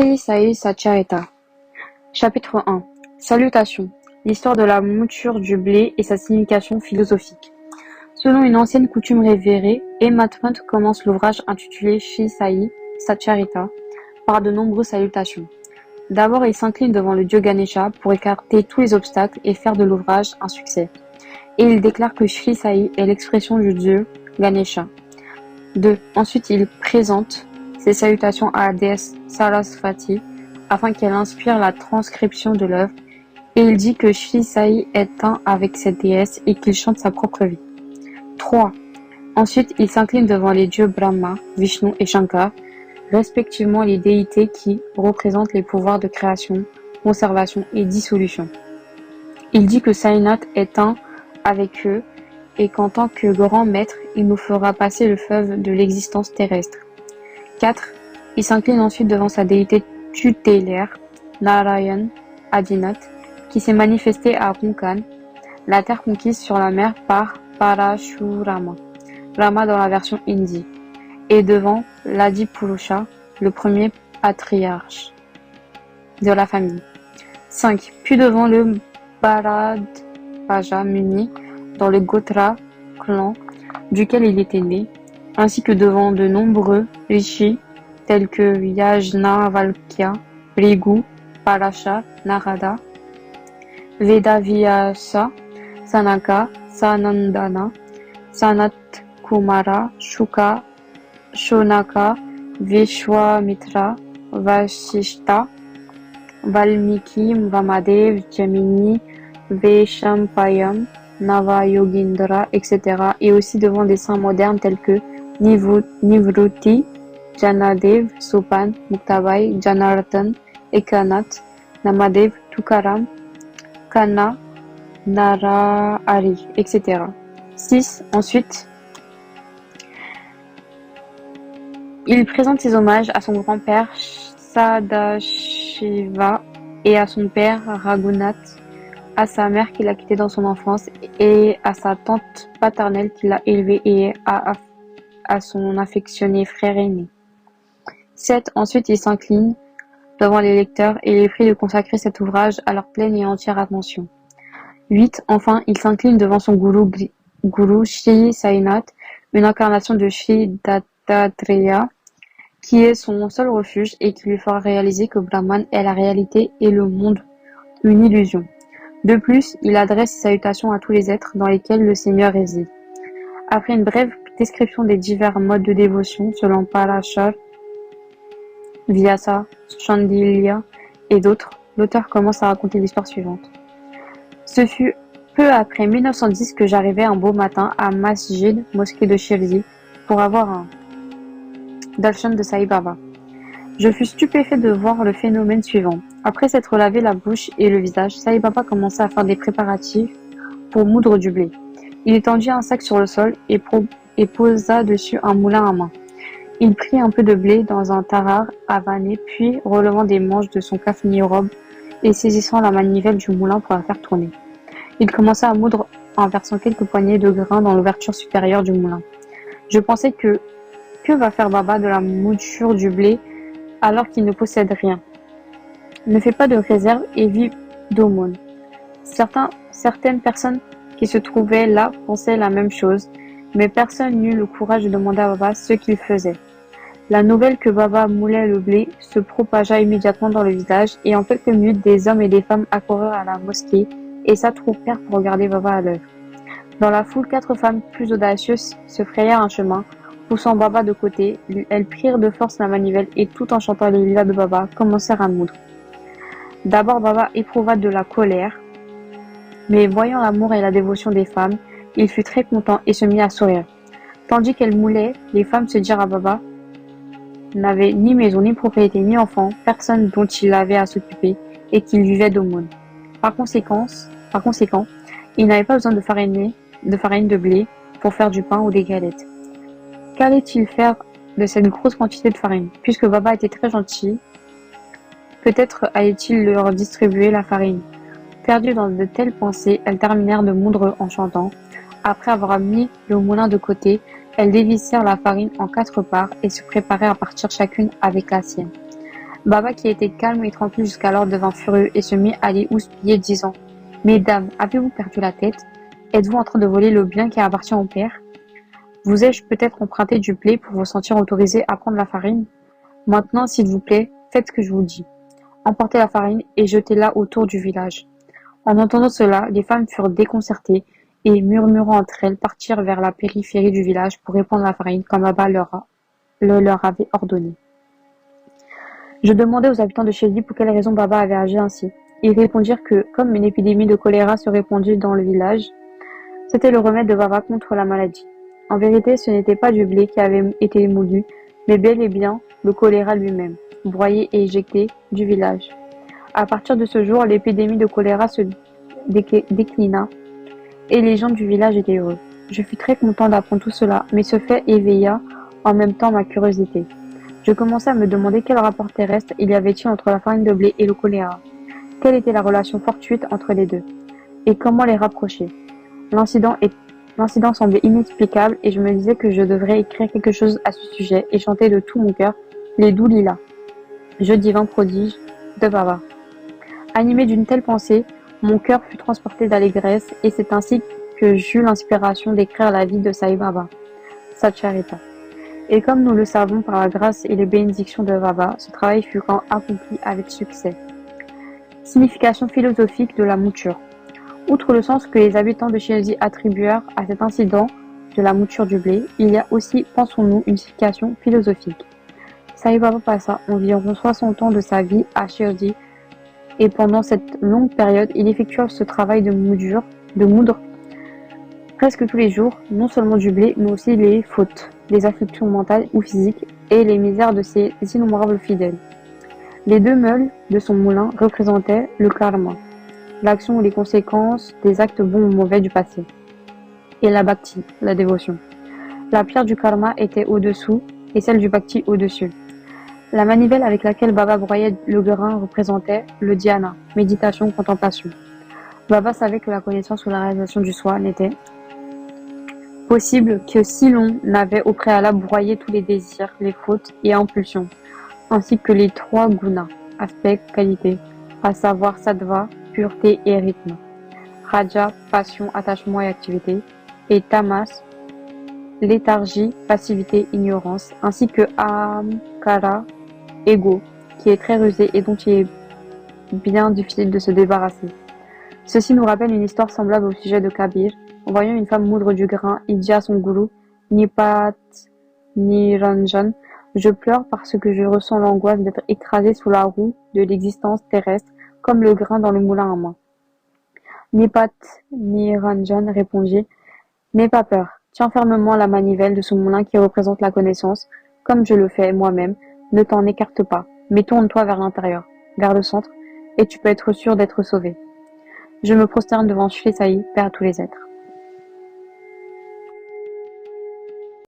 Shri Sai Satcharita. Chapitre 1. Salutations. L'histoire de la mouture du blé et sa signification philosophique. Selon une ancienne coutume révérée, Matmut commence l'ouvrage intitulé Shri Sai Satcharita par de nombreuses salutations. D'abord, il s'incline devant le dieu Ganesha pour écarter tous les obstacles et faire de l'ouvrage un succès. Et il déclare que Shri Sai est l'expression du dieu Ganesha. 2. Ensuite, il présente ses salutations à la déesse Sarasvati afin qu'elle inspire la transcription de l'œuvre, et il dit que Shri Sai est un avec cette déesse et qu'il chante sa propre vie. 3. Ensuite, il s'incline devant les dieux Brahma, Vishnu et Shankar, respectivement les déités qui représentent les pouvoirs de création, conservation et dissolution. Il dit que Sainath est un avec eux et qu'en tant que grand maître, il nous fera passer le fleuve de l'existence terrestre. 4. Il s'incline ensuite devant sa déité tutélaire, Narayan Adinath, qui s'est manifesté à Konkan, la terre conquise sur la mer par Parashurama, Rama dans la version hindi, et devant l'Adipurusha, le premier patriarche de la famille. 5. Puis devant le Bharadvaja Muni, dans le Gotra clan duquel il était né, ainsi que devant de nombreux rishis tels que Yajnavalkya, Bhrigu, Parasha, Narada, Vedavyasa, Sanaka, Sanandana, Sanat Kumara, Shuka, Shonaka, Vishwamitra, Vashishta, Valmiki, Vamadev, Jamini, Veshampayam, Navayogindra, etc. et aussi devant des saints modernes tels que Nivruti, Janadev, Sopan, Muktabai, Janardhan, Ekanath, Namadev, Tukaram, Kana, Narahari, etc. 6. Ensuite, il présente ses hommages à son grand-père Sadashiva et à son père Raghunath, à sa mère qui l'a quitté dans son enfance et à sa tante paternelle qui l'a élevé et à son affectionné frère aîné. 7. Ensuite, il s'incline devant les lecteurs et les prie de consacrer cet ouvrage à leur pleine et entière attention. 8. Enfin, il s'incline devant son gourou Shri Sainath, une incarnation de Shri Dattatreya, qui est son seul refuge et qui lui fera réaliser que Brahman est la réalité et le monde une illusion. De plus, il adresse ses salutations à tous les êtres dans lesquels le Seigneur réside. Après une brève description des divers modes de dévotion selon Parashar, Vyasa, Chandilya et d'autres, l'auteur commence à raconter l'histoire suivante. Ce fut peu après 1910 que j'arrivai un beau matin à Masjid, mosquée de Shirdi, pour avoir un darshan de Sai Baba. Je fus stupéfait de voir le phénomène suivant. Après s'être lavé la bouche et le visage, Sai Baba commença à faire des préparatifs pour moudre du blé. Il étendit un sac sur le sol et posa dessus un moulin à main. Il prit un peu de blé dans un tarar avané, puis relevant des manches de son kafni robe et saisissant la manivelle du moulin pour la faire tourner. Il commença à moudre en versant quelques poignées de grains dans l'ouverture supérieure du moulin. Je pensais que va faire Baba de la mouture du blé alors qu'il ne possède rien? Ne fais pas de réserve et vis d'aumône. Certaines personnes qui se trouvaient là pensaient la même chose, mais personne n'eut le courage de demander à Baba ce qu'il faisait. La nouvelle que Baba moulait le blé se propagea immédiatement dans le village et en quelques minutes, des hommes et des femmes accoururent à la mosquée et s'attroupèrent pour regarder Baba à l'œuvre. Dans la foule, 4 femmes plus audacieuses se frayèrent un chemin, poussant Baba de côté. Elles prirent de force la manivelle et, tout en chantant les lilas de Baba, commencèrent à moudre. D'abord, Baba éprouva de la colère, mais voyant l'amour et la dévotion des femmes, il fut très content et se mit à sourire. Tandis qu'elles moulaient, les femmes se dirent à Baba n'avait ni maison, ni propriété, ni enfant, personne dont il avait à s'occuper et qu'il vivait d'aumône. Par conséquent, il n'avait pas besoin de farine de blé pour faire du pain ou des galettes. Qu'allait-il faire de cette grosse quantité de farine? Puisque Baba était très gentil, peut-être allait-il leur distribuer la farine. Perdues dans de telles pensées, elles terminèrent de moudre en chantant. Après avoir mis le moulin de côté, elles dévissèrent la farine en 4 parts et se préparèrent à partir chacune avec la sienne. Baba, qui était calme et tranquille jusqu'alors, devint furieux et se mit à les houspiller, disant: Mesdames, avez-vous perdu la tête? Êtes-vous en train de voler le bien qui appartient au père? Vous ai-je peut-être emprunté du blé pour vous sentir autorisé à prendre la farine? Maintenant, s'il vous plaît, faites ce que je vous dis. Emportez la farine et jetez-la autour du village. En entendant cela, les femmes furent déconcertées et, murmurant entre elles, partirent vers la périphérie du village pour répandre la farine comme Baba le leur avait ordonné. Je demandai aux habitants de Shelby pour quelle raison Baba avait agi ainsi. Ils répondirent que, comme une épidémie de choléra se répandait dans le village, c'était le remède de Baba contre la maladie. En vérité, ce n'était pas du blé qui avait été moulu, mais bel et bien le choléra lui-même, broyé et éjecté du village. À partir de ce jour, l'épidémie de choléra se déclina et les gens du village étaient heureux. Je fus très content d'apprendre tout cela, mais ce fait éveilla en même temps ma curiosité. Je commençai à me demander quel rapport terrestre il y avait-il entre la farine de blé et le choléra. Quelle était la relation fortuite entre les deux? Et comment les rapprocher? L'incident semblait inexplicable et je me disais que je devrais écrire quelque chose à ce sujet et chanter de tout mon cœur les doux lilas, jeu divin prodige de Baba. Animé d'une telle pensée, mon cœur fut transporté d'allégresse et c'est ainsi que j'eus l'inspiration d'écrire la vie de Sai Baba, Satcharita. Et comme nous le savons par la grâce et les bénédictions de Baba, ce travail fut accompli avec succès. Signification philosophique de la mouture. Outre le sens que les habitants de Chelsea attribuèrent à cet incident de la mouture du blé, il y a aussi, pensons-nous, une signification philosophique. Sai Baba passa environ 60 ans de sa vie à Chelsea et pendant cette longue période, il effectua ce travail de moudre presque tous les jours, non seulement du blé, mais aussi les fautes, les afflictions mentales ou physiques et les misères de ses innombrables fidèles. Les deux meules de son moulin représentaient le karma, l'action ou les conséquences des actes bons ou mauvais du passé, et la bhakti, la dévotion. La pierre du karma était au-dessous et celle du bhakti au-dessus. La manivelle avec laquelle Baba broyait le grain représentait le dhyana, méditation, contemplation. Baba savait que la connaissance ou la réalisation du soi n'était possible que si l'on avait au préalable broyé tous les désirs, les fautes et impulsions, ainsi que les trois gunas, aspects, qualités, à savoir sattva, pureté et rythme, raja, passion, attachement et activité, et tamas, léthargie, passivité, ignorance, ainsi que ahamkara, ego, qui est très rusé et dont il est bien difficile de se débarrasser. Ceci nous rappelle une histoire semblable au sujet de Kabir. En voyant une femme moudre du grain, il dit à son gourou, Nipat Niranjan, je pleure parce que je ressens l'angoisse d'être écrasé sous la roue de l'existence terrestre, comme le grain dans le moulin à main. Nipat Niranjan répondit, n'aie pas peur, tiens fermement la manivelle de ce moulin qui représente la connaissance, comme je le fais moi-même, ne t'en écarte pas, mais tourne-toi vers l'intérieur, vers le centre, et tu peux être sûr d'être sauvé. Je me prosterne devant Shri Sai, Père à tous les êtres.